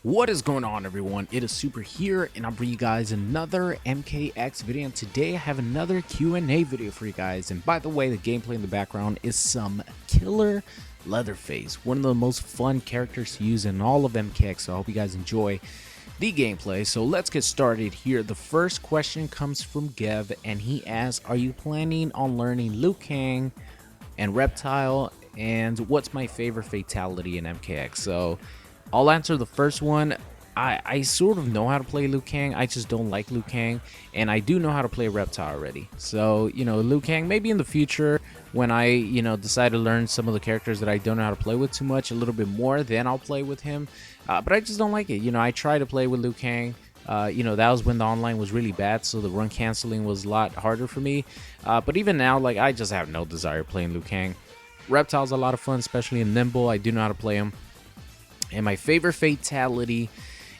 What is going on, everyone? It is Super here, and I'm bringing you guys another MKX video. And today I have another Q&A video for you guys. And by the way, the gameplay in the background is some killer Leatherface, one of the most fun characters to use in all of MKX. So I hope you guys enjoy the gameplay. So let's get started here. The first question comes from Gev, and he asks, "Are you planning on learning Liu Kang and Reptile? And what's my favorite fatality in MKX?" So I'll answer the first one. I sort of know how to play Liu Kang. I just don't like Liu Kang, and I do know how to play Reptile already. So, Liu Kang, maybe in the future when I, decide to learn some of the characters that I don't know how to play with too much, a little bit more, then I'll play with him. But I just don't like it. I try to play with Liu Kang. That was when the online was really bad, so the run canceling was a lot harder for me. But even now, I just have no desire playing Liu Kang. Reptile's a lot of fun, especially in Nimble. I do know how to play him. And my favorite fatality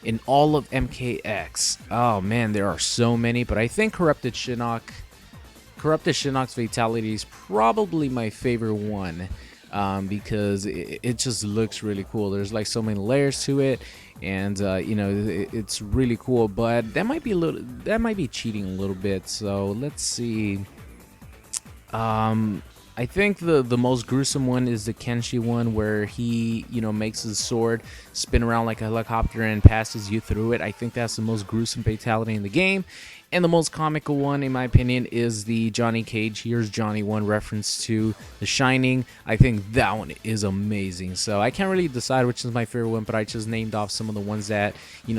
in all of MKX. Oh man, there are so many, but I think Corrupted Shinnok's fatality is probably my favorite one, because it just looks really cool. There's like so many layers to it, and it's really cool. But that might be cheating a little bit. So let's see. I think the most gruesome one is the Kenshi one, where he makes his sword spin around like a helicopter and passes you through it. I think that's the most gruesome fatality in the game. And the most comical one, in my opinion, is the Johnny Cage "Here's Johnny" one, reference to The Shining. I think that one is amazing. So I can't really decide which is my favorite one, but I just named off some of the ones that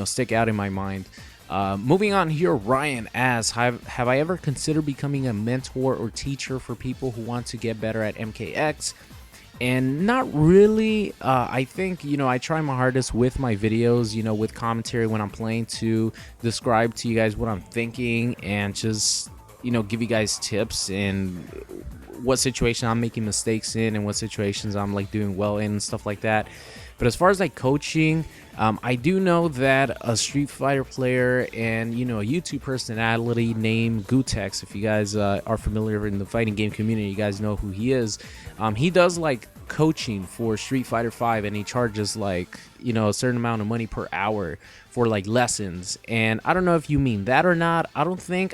stick out in my mind. Moving on here, Ryan asks, have I ever considered becoming a mentor or teacher for people who want to get better at MKX? And not really. I think, I try my hardest with my videos, with commentary when I'm playing, to describe to you guys what I'm thinking and just, give you guys tips and what situation I'm making mistakes in and what situations I'm doing well in and stuff like that. But as far as coaching, I do know that a Street Fighter player and a YouTube personality named Gutex, if you guys are familiar in the fighting game community, you guys know who he is. He does coaching for Street Fighter 5, and he charges a certain amount of money per hour for lessons. And I don't know if you mean that or not. I don't think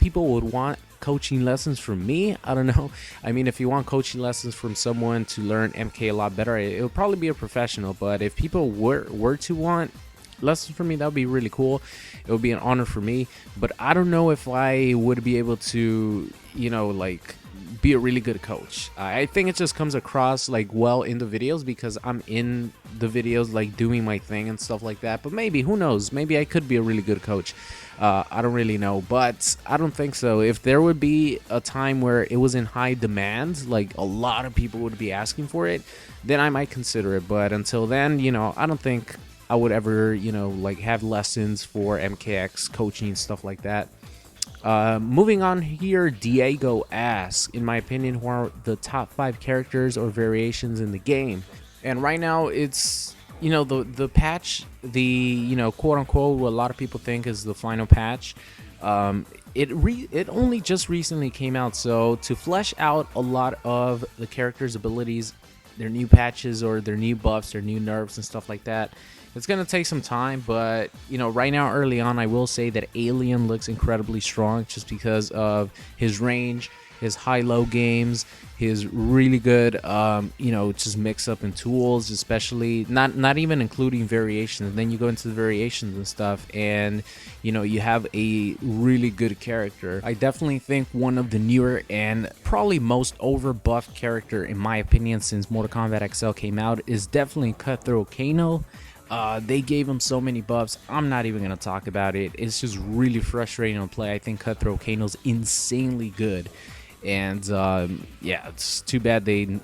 people would want coaching lessons from me. I don't know. I mean, if you want coaching lessons from someone to learn MK a lot better, it would probably be a professional. But if people were to want lessons from me, that would be really cool. It would be an honor for me. But I don't know if I would be able to, be a really good coach. I think it just comes across well in the videos because I'm in the videos doing my thing and stuff like that. But maybe, who knows, maybe I could be a really good coach. I don't really know, but I don't think so. If there would be a time where it was in high demand, a lot of people would be asking for it, then I might consider it. But until then, I don't think I would ever have lessons for MKX coaching, stuff like that. Moving on here, Diego asks, in my opinion, who are the top 5 characters or variations in the game? And right now it's the patch, the quote unquote what a lot of people think is the final patch. It only just recently came out, so to flesh out a lot of the characters' abilities, their new patches or their new buffs, their new nerfs and stuff like that, it's gonna take some time. But right now, early on, I will say that Alien looks incredibly strong just because of his range, his high-low games, his really good just mix up in tools, especially not even including variations. And then you go into the variations and stuff, and you have a really good character. I definitely think one of the newer and probably most over buffed character, in my opinion, since Mortal Kombat XL came out, is definitely Cutthroat Kano. They gave him so many buffs, I'm not even gonna talk about it. It's just really frustrating to play. I think Cutthroat Kano's insanely good, and yeah, it's too bad they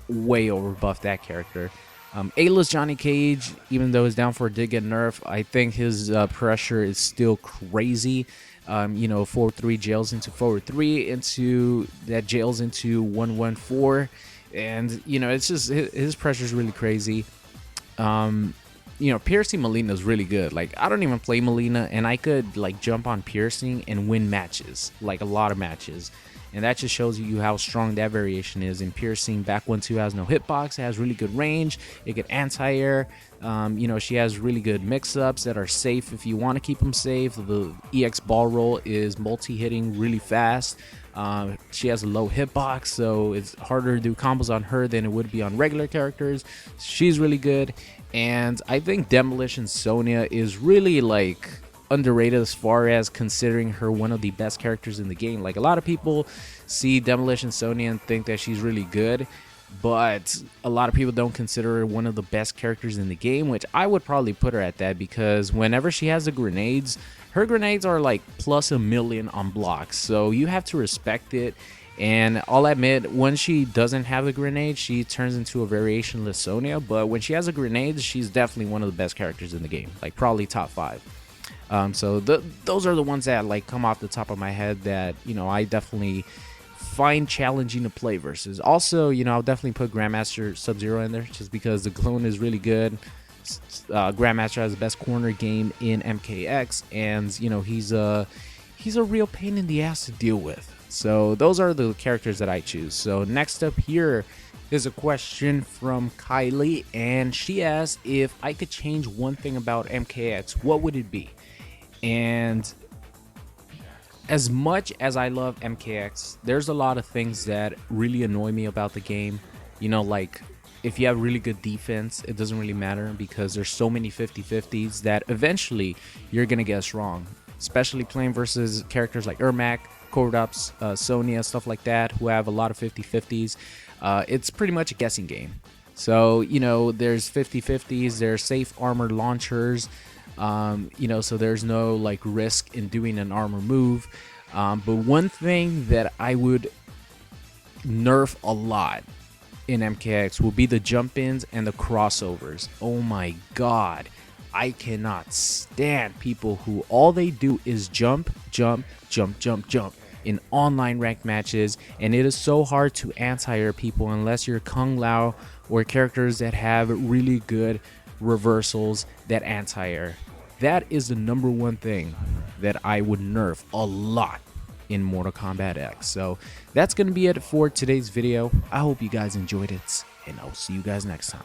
way over buffed that character. Ayla's Johnny Cage, even though his down 4 did get nerfed, I think his pressure is still crazy. Forward 3 jails into forward 3, into that jails into 114, and it's just his pressure is really crazy. Piercing Molina is really good. I don't even play Molina, and I could jump on piercing and win matches, a lot of matches. and that just shows you how strong that variation is. In piercing, back 1-2 has no hitbox, it has really good range, it can anti-air. She has really good mix-ups that are safe if you want to keep them safe. The EX ball roll is multi-hitting really fast. She has a low hitbox, so it's harder to do combos on her than it would be on regular characters. She's really good, and I think Demolition Sonya is really like underrated as far as considering her one of the best characters in the game. Like, a lot of people see Demolition Sonya and think that she's really good, but a lot of people don't consider her one of the best characters in the game, which I would probably put her at that, because whenever she has the grenades, her grenades are like plus 1,000,000 on blocks, so you have to respect it. And I'll admit, when she doesn't have a grenade, she turns into a variationless Sonya, but when she has a grenade, she's definitely one of the best characters in the game, like probably top 5. So those are the ones that like come off the top of my head that I definitely find challenging to play versus. Also, I'll definitely put Grandmaster Sub-Zero in there just because the clone is really good. Grandmaster has the best corner game in MKX, and he's a real pain in the ass to deal with. So those are the characters that I choose. So next up here is a question from Kylie, and she asked if I could change one thing about MKX, what would it be? And as much as I love MKX, there's a lot of things that really annoy me about the game. Like, if you have really good defense, it doesn't really matter because there's so many 50-50s that eventually you're gonna guess wrong, especially playing versus characters like Ermac, Kordaps, Sonya, stuff like that, who have a lot of 50-50s. It's pretty much a guessing game. So there's 50-50s, there's safe armor launchers, so there's no like risk in doing an armor move. But one thing that I would nerf a lot in MKX will be the jump ins and the crossovers. Oh my god, I cannot stand people who all they do is jump in online ranked matches, and it is so hard to anti-air people unless you're Kung Lao or characters that have really good reversals that anti-air. That is the number one thing that I would nerf a lot in Mortal Kombat X. So that's going to be it for today's video. I hope you guys enjoyed it, and I'll see you guys next time.